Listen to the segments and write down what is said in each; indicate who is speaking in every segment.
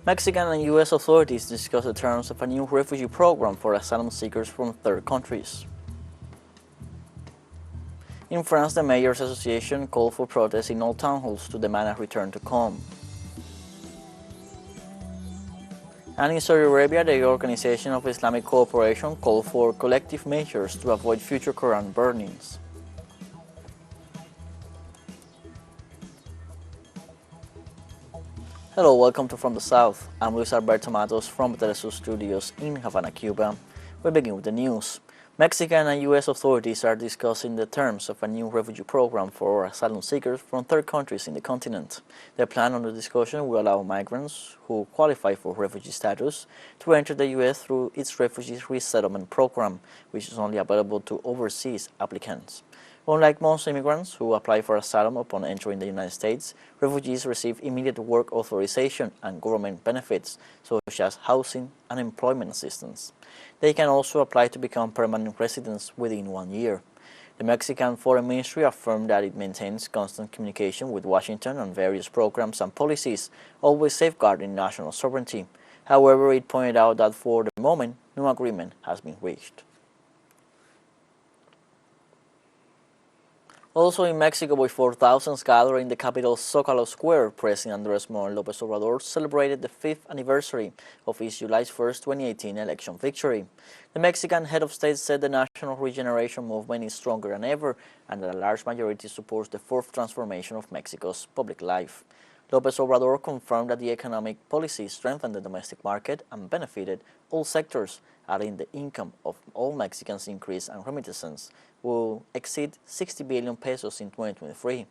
Speaker 1: Mexican and U.S. authorities discussed the terms of a new refugee program for asylum seekers from third countries. In France, the Mayors Association called for protests in all town halls to demand a return to calm. And in Saudi Arabia, the Organization of Islamic Cooperation called for collective measures to avoid future Koran burnings. Hello, welcome to From the South. I'm Luis Alberto Matos from the teleSUR studios in Havana, Cuba. We begin with the news. Mexican and U.S. authorities are discussing the terms of a new refugee program for asylum seekers from third countries in the continent. The plan under discussion will allow migrants who qualify for refugee status to enter the U.S. through its refugee resettlement program, which is only available to overseas applicants. Unlike most immigrants who apply for asylum upon entering the United States, refugees receive immediate work authorization and government benefits, such as housing and employment assistance. They can also apply to become permanent residents within 1 year. The Mexican Foreign Ministry affirmed that it maintains constant communication with Washington on various programs and policies, always safeguarding national sovereignty. However, it pointed out that for the moment, no agreement has been reached. Also in Mexico, before thousands gathered in the capital's Zócalo Square, President Andrés Manuel López Obrador celebrated the 5th anniversary of his July 1, 2018 election victory. The Mexican head of state said the national regeneration movement is stronger than ever and that a large majority supports the fourth transformation of Mexico's public life. López Obrador confirmed that the economic policy strengthened the domestic market and benefited all sectors, adding the income of all Mexicans increased and remittances will exceed 60 billion pesos in 2023.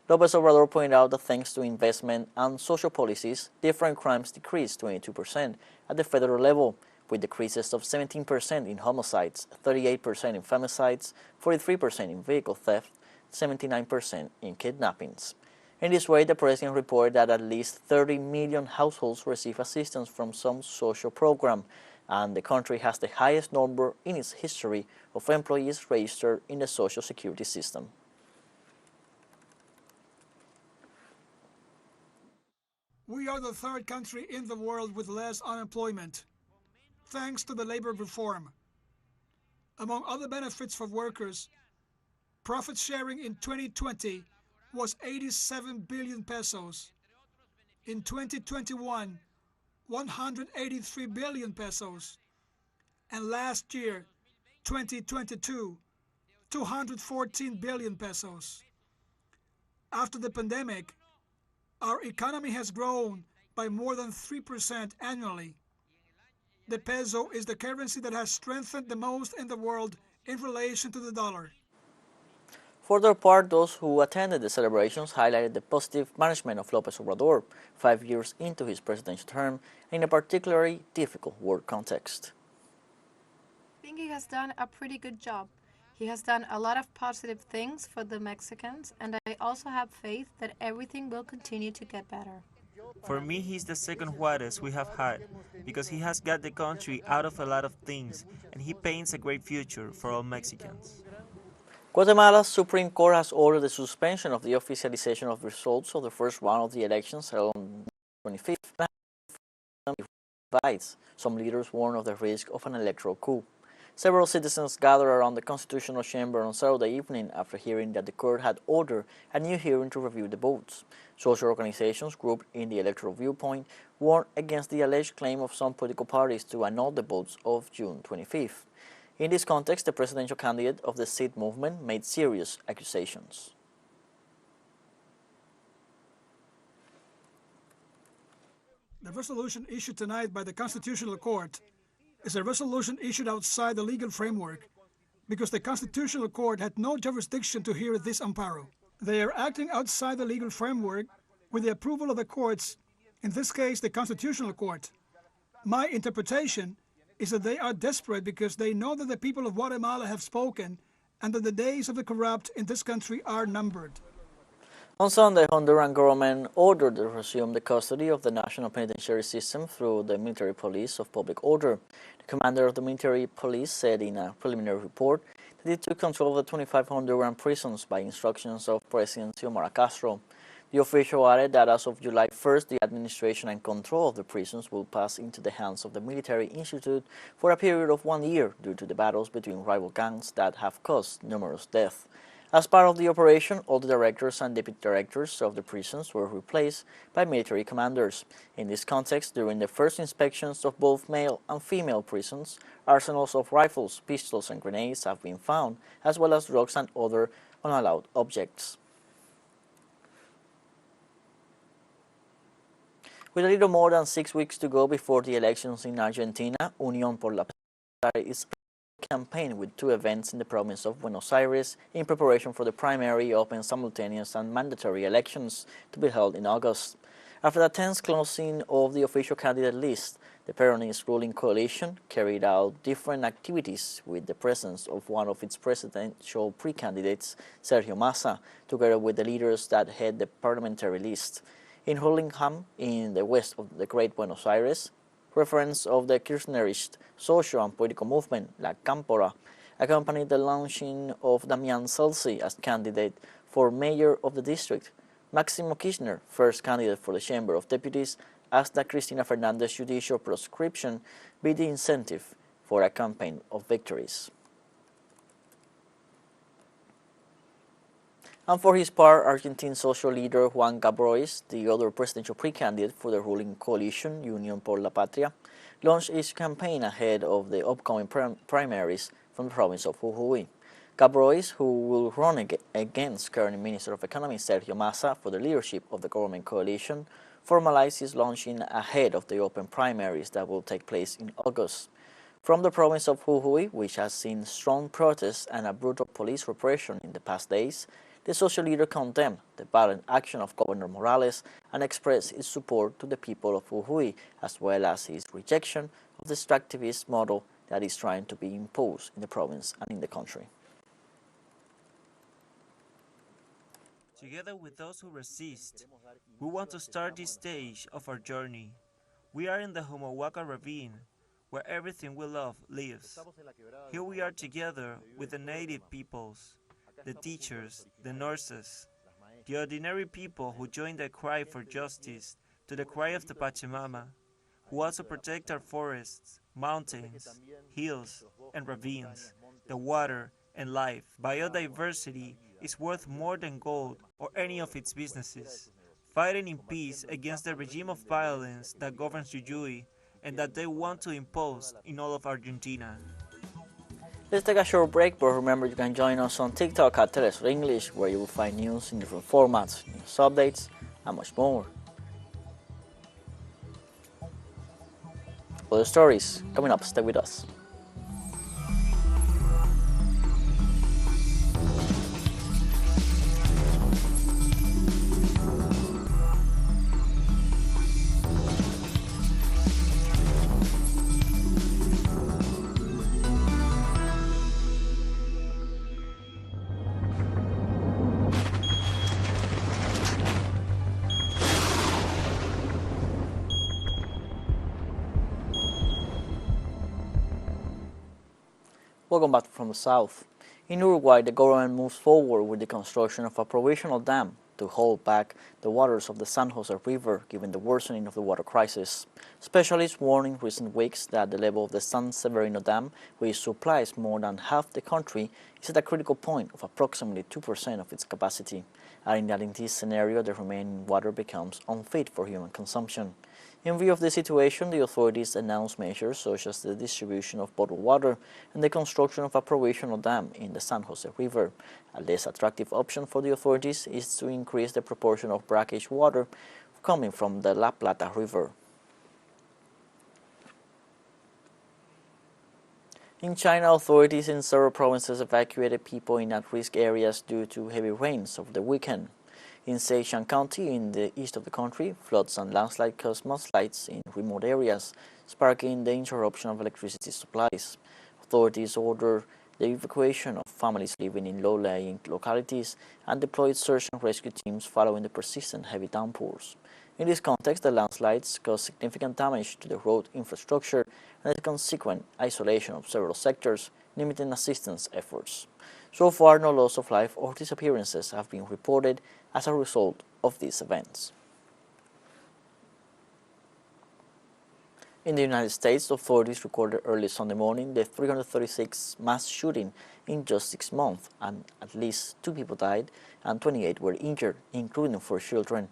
Speaker 1: López Obrador pointed out that thanks to investment and social policies, different crimes decreased 22% at the federal level, with decreases of 17% in homicides, 38% in femicides, 43% in vehicle theft, 79% in kidnappings. In this way, the president reported that at least 30 million households receive assistance from some social program, and the country has the highest number in its history of employees registered in the social security system.
Speaker 2: We are the third country in the world with less unemployment, thanks to the labor reform. Among other benefits for workers, profit sharing in 2020 was 87 billion pesos. In 2021, 183 billion pesos. And last year, 2022, 214 billion pesos. After the pandemic, our economy has grown by more than 3% annually. The peso is the currency that has strengthened the most in the world in relation to the dollar.
Speaker 1: For their part, those who attended the celebrations highlighted the positive management of López Obrador 5 years into his presidential term in a particularly difficult world context.
Speaker 3: I think he has done a pretty good job. He has done a lot of positive things for the Mexicans, and I also have faith that everything will continue to get better.
Speaker 4: For me, he's the second Juarez we have had, because he has got the country out of a lot of things, and he paints a great future for all Mexicans.
Speaker 1: Guatemala's Supreme Court has ordered the suspension of the officialization of results of the first round of the elections held on the 25th. Some leaders warn of the risk of an electoral coup. Several citizens gathered around the Constitutional Chamber on Saturday evening after hearing that the court had ordered a new hearing to review the votes. Social organizations grouped in the electoral viewpoint warned against the alleged claim of some political parties to annul the votes of June 25th. In this context, the presidential candidate of the Seed movement made serious accusations.
Speaker 2: The resolution issued tonight by the Constitutional Court is a resolution issued outside the legal framework because the Constitutional Court had no jurisdiction to hear this amparo. They are acting outside the legal framework with the approval of the courts, in this case the Constitutional Court. My interpretation is that they are desperate because they know that the people of Guatemala have spoken and that the days of the corrupt in this country are numbered.
Speaker 1: On Sunday, Honduran government ordered to resume the custody of the national penitentiary system through the military police of public order. The commander of the military police said in a preliminary report that it took control of the 25 Honduran prisons by instructions of President Xiomara Castro. The official added that as of July 1st, the administration and control of the prisons will pass into the hands of the military institute for a period of 1 year due to the battles between rival gangs that have caused numerous deaths. As part of the operation, all the directors and deputy directors of the prisons were replaced by military commanders. In this context, during the first inspections of both male and female prisons, arsenals of rifles, pistols and grenades have been found, as well as drugs and other unallowed objects. With a little more than 6 weeks to go before the elections in Argentina, Unión por la Patria is campaign with 2 events in the province of Buenos Aires in preparation for the primary, open, simultaneous and mandatory elections to be held in August. After the tense closing of the official candidate list, the Peronist ruling coalition carried out different activities with the presence of one of its presidential pre-candidates, Sergio Massa, together with the leaders that head the parliamentary list. In Hurlingham, in the west of the Great Buenos Aires, reference of the Kirchnerist social and political movement, La Cámpora, accompanied the launching of Damián Celsi as candidate for mayor of the district. Máximo Kirchner, first candidate for the Chamber of Deputies, asked that Cristina Fernández's judicial proscription be the incentive for a campaign of victories. And for his part, Argentine social leader Juan Grabois, the other presidential pre-candidate for the ruling coalition Unión por la Patria, launched his campaign ahead of the upcoming primaries from the province of Jujuy. Grabois, who will run against current Minister of Economy Sergio Massa for the leadership of the government coalition, formalized his launching ahead of the open primaries that will take place in August. From the province of Jujuy, which has seen strong protests and a brutal police repression in the past days, the social leader condemned the violent action of Governor Morales and expressed his support to the people of Jujuy, as well as his rejection of the extractivist model that is trying to be imposed in the province and in the country.
Speaker 4: Together with those who resist, we want to start this stage of our journey. We are in the Humahuaca ravine, where everything we love lives. Here we are together with the native peoples, the teachers, the nurses, the ordinary people who join the cry for justice to the cry of the Pachamama, who also protect our forests, mountains, hills, and ravines, the water and life. Biodiversity is worth more than gold or any of its businesses. Fighting in peace against the regime of violence that governs Jujuy and that they want to impose in all of Argentina.
Speaker 1: Let's take a short break, but remember you can join us on TikTok at teleSUR English, where you will find news in different formats, news updates, and much more. Other stories coming up, stay with us. Welcome back from the south. In Uruguay, the government moves forward with the construction of a provisional dam to hold back the waters of the San Jose River given the worsening of the water crisis. Specialists warn in recent weeks that the level of the San Severino Dam, which supplies more than half the country, is at a critical point of approximately 2% of its capacity, adding that in this scenario the remaining water becomes unfit for human consumption. In view of the situation, the authorities announced measures such as the distribution of bottled water and the construction of a provisional dam in the San Jose River. A less attractive option for the authorities is to increase the proportion of brackish water coming from the La Plata River. In China, authorities in several provinces evacuated people in at-risk areas due to heavy rains over the weekend. In Zhejiang County, in the east of the country, floods and landslides caused mudslides in remote areas, sparking the interruption of electricity supplies. Authorities ordered the evacuation of families living in low-lying localities and deployed search and rescue teams following the persistent heavy downpours. In this context, the landslides caused significant damage to the road infrastructure and the consequent isolation of several sectors, limiting assistance efforts. So far, no loss of life or disappearances have been reported as a result of these events. In the United States, authorities recorded early Sunday morning the 336th mass shooting in just 6 months, and at least 2 people died and 28 were injured, including 4 children.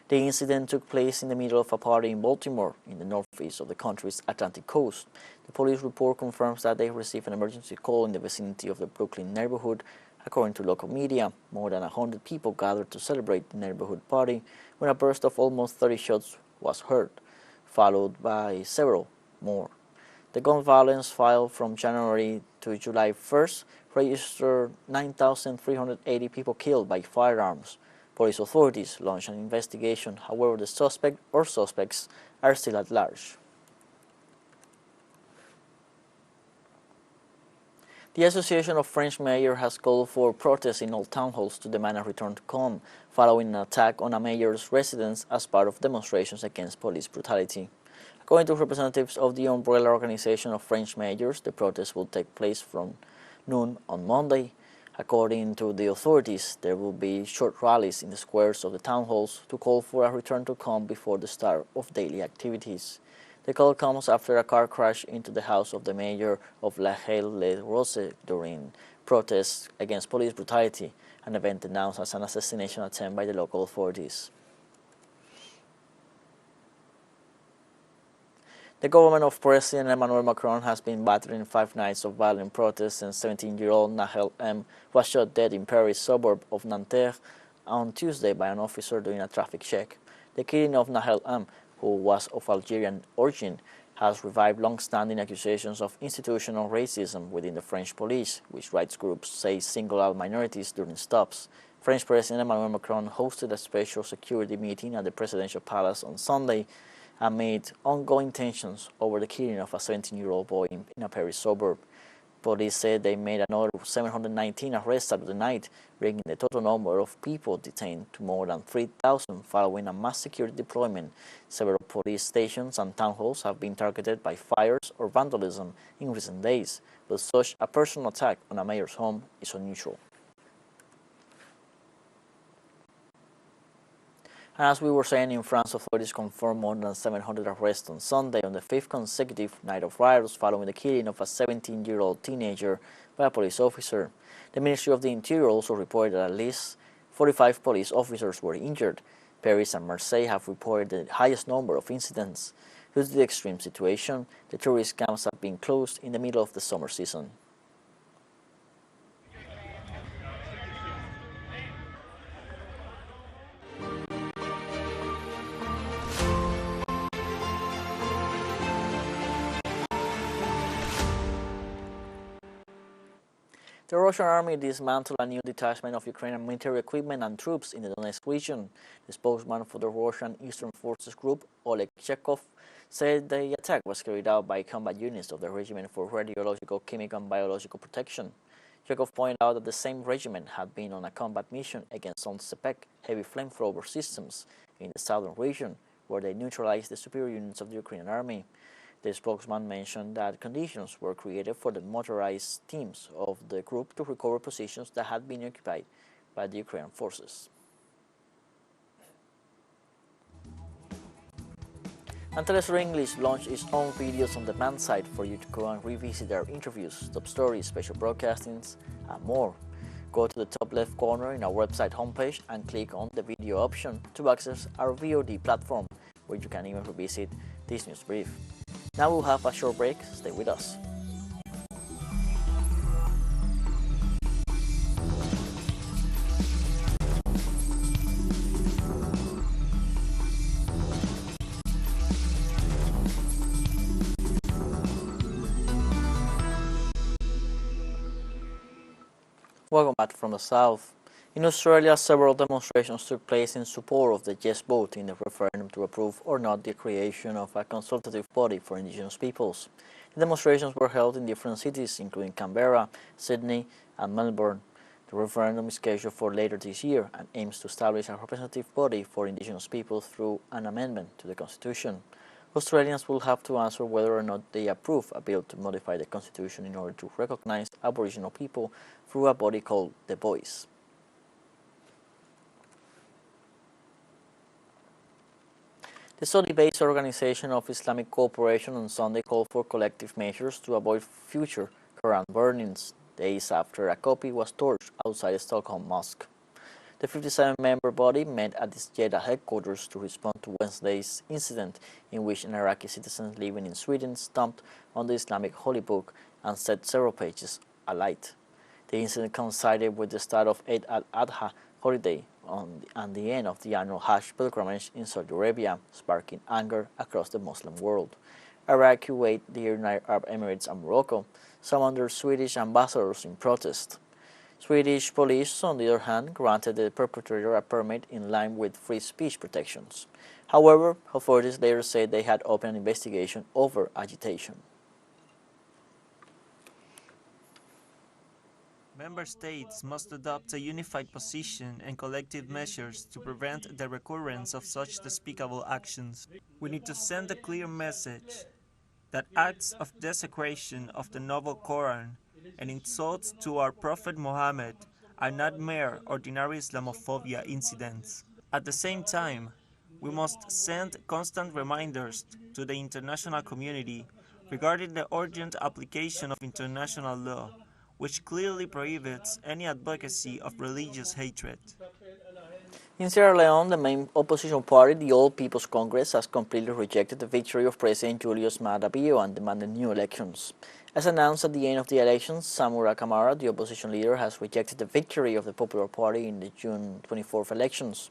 Speaker 1: The incident took place in the middle of a party in Baltimore, in the northeast of the country's Atlantic coast. The police report confirms that they received an emergency call in the vicinity of the Brooklyn neighborhood. According to local media, more than 100 people gathered to celebrate the neighborhood party when a burst of almost 30 shots was heard, followed by several more. The gun violence file from January to July 1st registered 9,380 people killed by firearms. Police authorities launched an investigation. However, the suspect or suspects are still at large. The Association of French Mayors has called for protests in all town halls to demand a return to calm, following an attack on a mayor's residence as part of demonstrations against police brutality. According to representatives of the umbrella organization of French mayors, the protest will take place from noon on Monday. According to the authorities, there will be short rallies in the squares of the town halls to call for a return to calm before the start of daily activities. The call comes after a car crashed into the house of the mayor of La Haye-les-Roses during protests against police brutality, an event denounced as an assassination attempt by the local authorities. The government of President Emmanuel Macron has been battering 5 nights of violent protests, and 17-year-old Nahel M. was shot dead in Paris suburb of Nanterre on Tuesday by an officer during a traffic check. The killing of Nahel M., who was of Algerian origin, has revived long-standing accusations of institutional racism within the French police, which rights groups say single out minorities during stops. French President Emmanuel Macron hosted a special security meeting at the presidential palace on Sunday amid ongoing tensions over the killing of a 17-year-old boy in a Paris suburb. Police said they made another 719 arrests at the night, bringing the total number of people detained to more than 3,000 following a mass security deployment. Several police stations and town halls have been targeted by fires or vandalism in recent days, but such a personal attack on a mayor's home is unusual. And as we were saying, in France, authorities confirmed more than 700 arrests on Sunday on the 5th consecutive night of riots following the killing of a 17-year-old teenager by a police officer. The Ministry of the Interior also reported that at least 45 police officers were injured. Paris and Marseille have reported the highest number of incidents. Due to the extreme situation, the tourist camps have been closed in the middle of the summer season. The Russian army dismantled a new detachment of Ukrainian military equipment and troops in the Donetsk region. The spokesman for the Russian Eastern Forces Group, Oleg Chekhov, said the attack was carried out by combat units of the Regiment for Radiological, Chemical and Biological Protection. Chekhov pointed out that the same regiment had been on a combat mission against some Sepek heavy flamethrower systems in the southern region, where they neutralized the superior units of the Ukrainian army. The spokesman mentioned that conditions were created for the motorized teams of the group to recover positions that had been occupied by the Ukrainian forces. And teleSUR English launched its own videos on demand site for you to go and revisit their interviews, top stories, special broadcastings, and more. Go to the top left corner in our website homepage and click on the video option to access our VOD platform, where you can even revisit this news brief. Now we'll have a short break. Stay with us. Welcome back from the south. In Australia, several demonstrations took place in support of the Yes vote in the referendum to approve or not the creation of a consultative body for Indigenous peoples. The demonstrations were held in different cities, including Canberra, Sydney, and Melbourne. The referendum is scheduled for later this year and aims to establish a representative body for Indigenous people through an amendment to the Constitution. Australians will have to answer whether or not they approve a bill to modify the constitution in order to recognize Aboriginal people through a body called The Voice. The Saudi-based Organization of Islamic Cooperation on Sunday called for collective measures to avoid future Koran burnings, days after a copy was torched outside the Stockholm Mosque. The 57-member body met at its Jeddah headquarters to respond to Wednesday's incident in which an Iraqi citizen living in Sweden stomped on the Islamic holy book and set several pages alight. The incident coincided with the start of Eid al-Adha holiday and the end of the annual Hajj pilgrimage in Saudi Arabia, sparking anger across the Muslim world. Iraq, Kuwait, the United Arab Emirates and Morocco summoned their Swedish ambassadors in protest. Swedish police, on the other hand, granted the perpetrator a permit in line with free speech protections. However, authorities later said they had opened an investigation over agitation.
Speaker 4: Member states must adopt a unified position and collective measures to prevent the recurrence of such despicable actions. We need to send a clear message that acts of desecration of the noble Koran and insults to our Prophet Muhammad are not mere ordinary Islamophobia incidents. At the same time, we must send constant reminders to the international community regarding the urgent application of international law, which clearly prohibits any advocacy of religious hatred.
Speaker 1: In Sierra Leone, the main opposition party, the All People's Congress, has completely rejected the victory of President Julius Maada Bio and demanded new elections. As announced at the end of the elections, Samura Kamara, the opposition leader, has rejected the victory of the Popular Party in the June 24th elections.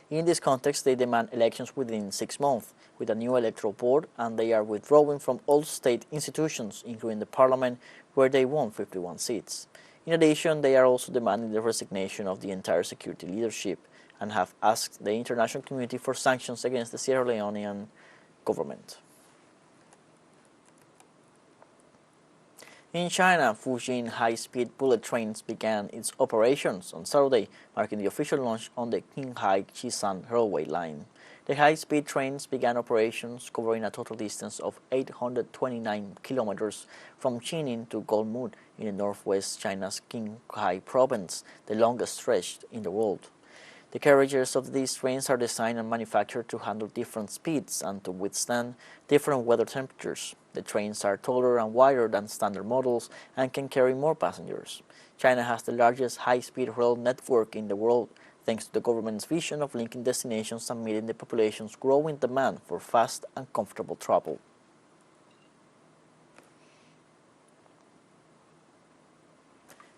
Speaker 1: In this context, they demand elections within 6 months, with a new electoral board, and they are withdrawing from all state institutions, including the parliament, where they won 51 seats. In addition, they are also demanding the resignation of the entire security leadership and have asked the international community for sanctions against the Sierra Leonean government. In China, Fujian high-speed bullet trains began its operations on Saturday, marking the official launch on the Qinghai-Qisan railway line. The high-speed trains began operations covering a total distance of 829 kilometers from Xining to Golmud in the northwest China's Qinghai province, the longest stretch in the world. The carriages of these trains are designed and manufactured to handle different speeds and to withstand different weather temperatures. The trains are taller and wider than standard models and can carry more passengers. China has the largest high-speed rail network in the world, thanks to the government's vision of linking destinations and meeting the population's growing demand for fast and comfortable travel.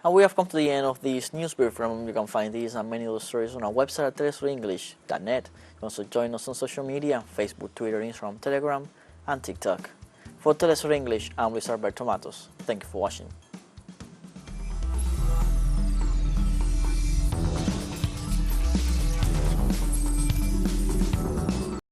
Speaker 1: And we have come to the end of this news brief. Remember, you can find these and many other stories on our website at telesurenglish.net. You can also join us on social media: Facebook, Twitter, Instagram, Telegram, and TikTok. For TeleSUR English, I'm Luis Alberto Matos. Thank you for watching.